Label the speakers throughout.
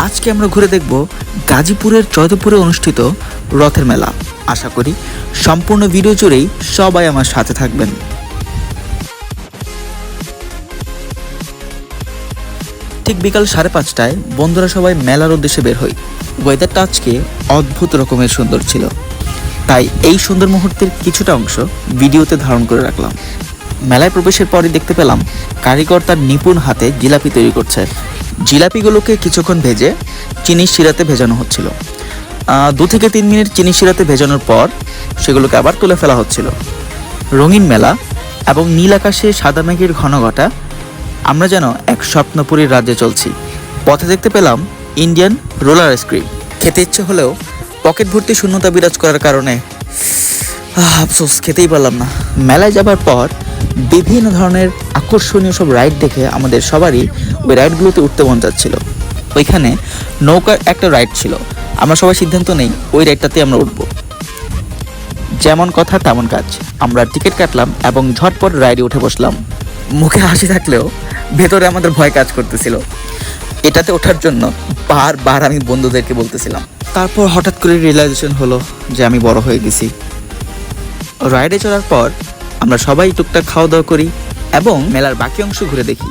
Speaker 1: আজকে আমরা ঘুরে দেখব গাজীপুরের জয়দেবপুরে অনুষ্ঠিত রথের মেলা। আশা করি সম্পূর্ণ ভিডিও জুড়েই সবাই আমার সাথে থাকবেন। ঠিক বিকাল 5:30টায় বন্ধুরা সবাই মেলার উদ্দেশ্যে বের হই। ওয়েদারটা আজকে অদ্ভুত রকমের সুন্দর ছিল, তাই এই সুন্দর মুহূর্তের কিছুটা অংশ ভিডিওতে ধারণ করে রাখলাম। মেলায় প্রবেশের পরই দেখতে পেলাম কারিগর তার নিপুণ হাতে জিলাপি তৈরি করছে। জিলাপিগুলোকে কিছুক্ষণ ভেজে চিনির শিরাতে ভেজানো হচ্ছিল। 2 থেকে 3 মিনিট চিনির শিরাতে ভেজানোর পর সেগুলোকে আবার তুলে ফেলা হচ্ছিল। রঙিন মেলা এবং নীল আকাশে সাদা মেঘের ঘন ঘটা, আমরা যেন এক স্বপ্নপুরীর রাজ্যে চলছি। পথে দেখতে পেলাম ইন্ডিয়ান রোলার আইসক্রিম। খেতে ইচ্ছে হলেও পকেট ভর্তি শূন্যতা বিরাজ করার কারণে আফসোস খেতেই পারলাম না। মেলায় যাবার পর বিভিন্ন ধরনের আকর্ষণীয় সব রাইড দেখে আমাদের সবারই ওই রাইডগুলোতে উঠতে মন যাচ্ছিল। ওইখানে নৌকার একটা রাইড ছিল, আমরা সবাই সিদ্ধান্ত নেই ওই রাইডটাতে আমরা উঠবো। যেমন কথা তেমন কাজ, আমরা টিকিট কাটলাম এবং ঝটপট রাইডে উঠে বসলাম। মুখে হাসি থাকলেও ভেতরে আমাদের ভয় কাজ করতেছিল। এটাতে ওঠার জন্য বারবার আমি বন্ধুদেরকে বলতেছিলাম। তারপর হঠাৎ করে রিয়েলাইজেশন হলো যে আমি বড় হয়ে গেছি। রাইডে চড়ার পর আমরা সবাই টুকটাক খাওয়া দাওয়া করি এবং মেলার বাকি অংশ ঘুরে দেখি।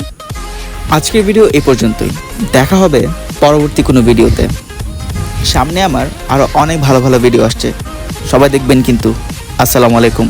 Speaker 1: আজকের ভিডিও এই পর্যন্তই, দেখা হবে পরবর্তী কোনো ভিডিওতে। সামনে আমার আরও অনেক ভালো ভালো ভিডিও আসছে, সবাই দেখবেন কিন্তু। আসসালামু আলাইকুম।